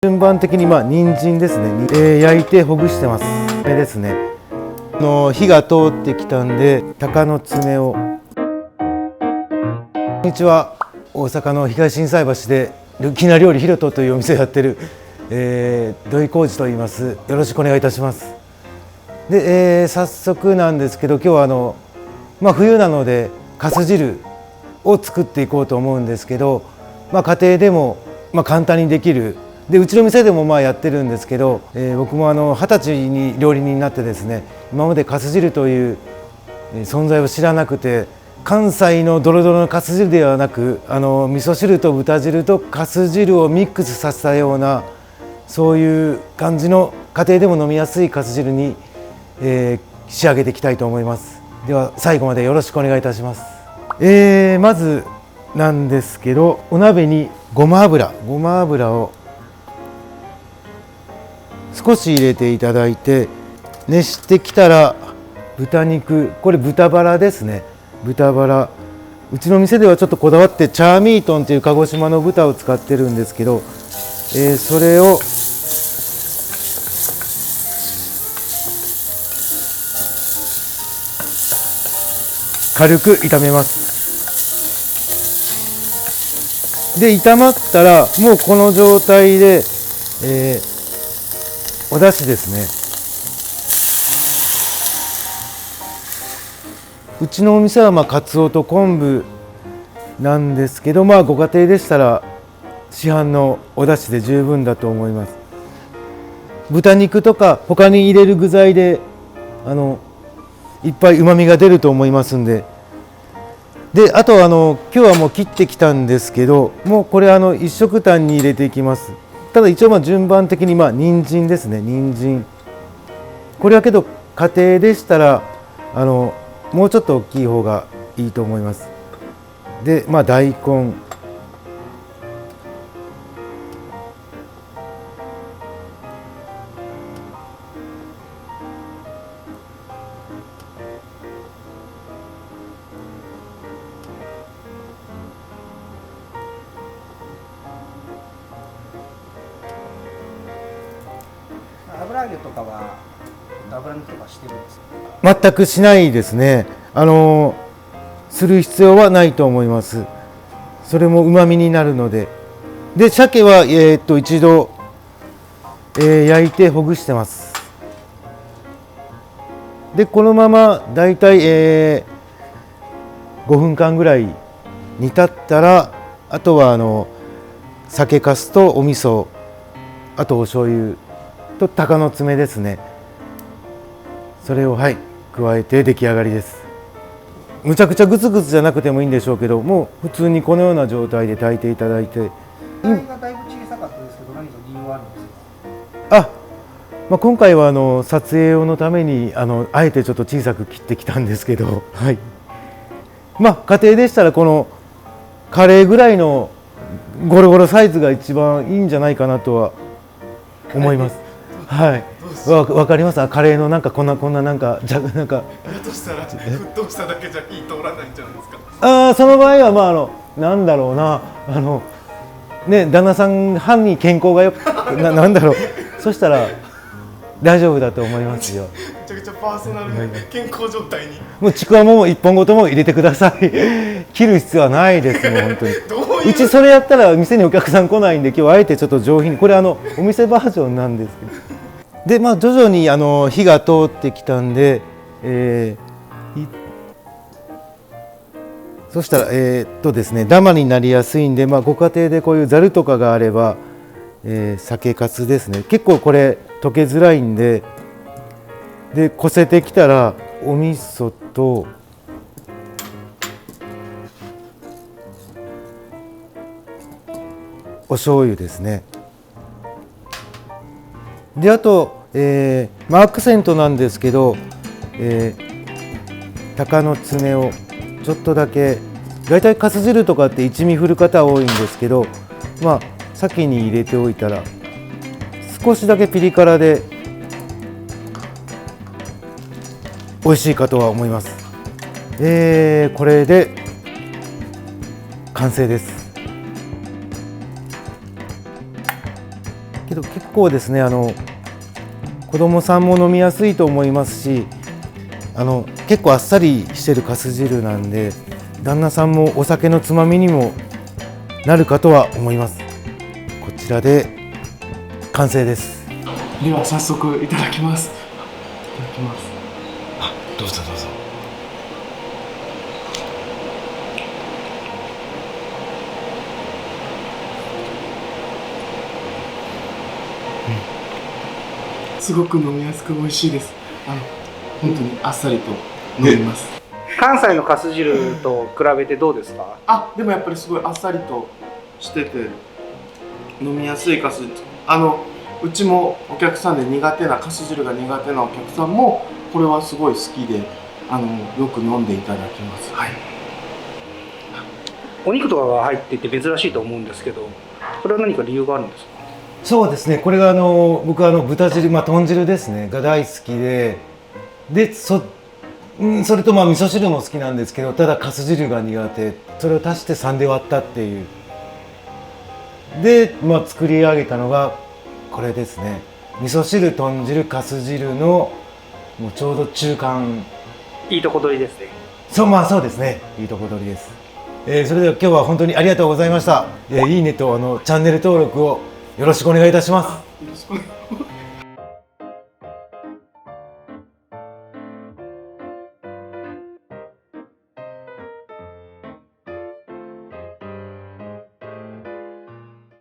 順番的に人参ですね、焼いてほぐしてます。これですね、火が通ってきたんで鷹の爪を。こんにちは。大阪の東心斎橋でルキナ料理ひろとというお店をやってる、土井浩二と言います。よろしくお願いいたします。で、早速なんですけど、今日は冬なのでかす汁を作っていこうと思うんですけど、家庭でも簡単にできる。でうちの店でもやってるんですけど、僕も20歳に料理人になってですね、今までかす汁という存在を知らなくて、関西のドロドロのかす汁ではなく、味噌汁と豚汁とかす汁をミックスさせたような、そういう感じの家庭でも飲みやすいかす汁に、仕上げていきたいと思います。では最後までよろしくお願いいたします。まずなんですけど、お鍋にごま油を少し入れていただいて、熱してきたら豚肉、これ豚バラですね。豚バラ、うちの店ではちょっとこだわってチャーミートンという鹿児島の豚を使ってるんですけど、それを軽く炒めます。で炒まったらもうこの状態で、お出汁ですね。うちのお店はかつおと昆布なんですけど、ご家庭でしたら市販のお出汁で十分だと思います。豚肉とか他に入れる具材でいっぱいうまみが出ると思いますんで。であと今日はもう切ってきたんですけど、もうこれ一食単に入れていきます。ただ一応順番的に人参ですね。人参、これはけど家庭でしたらもうちょっと大きい方がいいと思います。で大根、油揚げとかは油抜きとかしてるんですか？全くしないですね。する必要はないと思います。それもうまみになるので。で鮭は一度、焼いてほぐしてます。でこのままだいたい5分間ぐらい煮立ったら、あとは酒粕とお味噌、あとお醤油と鷹の爪ですね。それを加えて出来上がりです。むちゃくちゃグツグツじゃなくてもいいんでしょうけど、もう普通にこのような状態で炊いていただいて。具材がだいぶ小さかったですけど、何か理由はあるんですか？今回は撮影用のためにあえてちょっと小さく切ってきたんですけど、家庭でしたらこのカレーぐらいのゴロゴロサイズが一番いいんじゃないかなとは思います。わかります。カレーのこんなだとしたら沸騰しただけじゃ火通らないんじゃないですか？その場合はなんだろうな、旦那さん歯に健康がよくなんだろう、そしたら大丈夫だと思いますよ。めちゃくちゃパーソナル健康状態に。もうちくわも一本ごとも入れてください。切る必要はないですもん本当に。うちそれやったら店にお客さん来ないんで、今日はあえてちょっと上品に、これお店バージョンなんですけど。で徐々に火が通ってきたんで、そしたらですね、ダマになりやすいんで、ご家庭でこういうざるとかがあれば、酒粕ですね。結構これ溶けづらいんで、こせてきたらお味噌とお醤油ですね。であと、アクセントなんですけど、鷹の爪をちょっとだけ、だいたいかす汁とかって一味振る方多いんですけど、先に入れておいたら少しだけピリ辛で美味しいかとは思います。これで完成です。けど結構ですね子供さんも飲みやすいと思いますし結構あっさりしてるかす汁なんで旦那さんもお酒のつまみにもなるかとは思います。こちらで完成です。では早速いただきます。いただきます。どうぞどうぞ。すごく飲みやすく美味しいです。本当にあっさりと飲みます。関西のかす汁と比べてどうですか？でもやっぱりすごいあっさりとしてて飲みやすいかす。うちもお客さんで苦手なかす汁が苦手なお客さんもこれはすごい好きでよく飲んでいただきます。はい。お肉とかが入っていて珍しいと思うんですけど、それは何か理由があるんですか？そうですね、これが僕は豚汁、豚汁ですねが大好きで、それと味噌汁も好きなんですけど、ただかす汁が苦手、それを足して3で割ったっていうで、作り上げたのがこれですね。味噌汁、豚汁、かす汁のもうちょうど中間。いいとこ取りですね。そうですね、いいとこ取りです。それでは今日は本当にありがとうございました。いいねとチャンネル登録をよろしくお願いいたします。よろしくお願いします。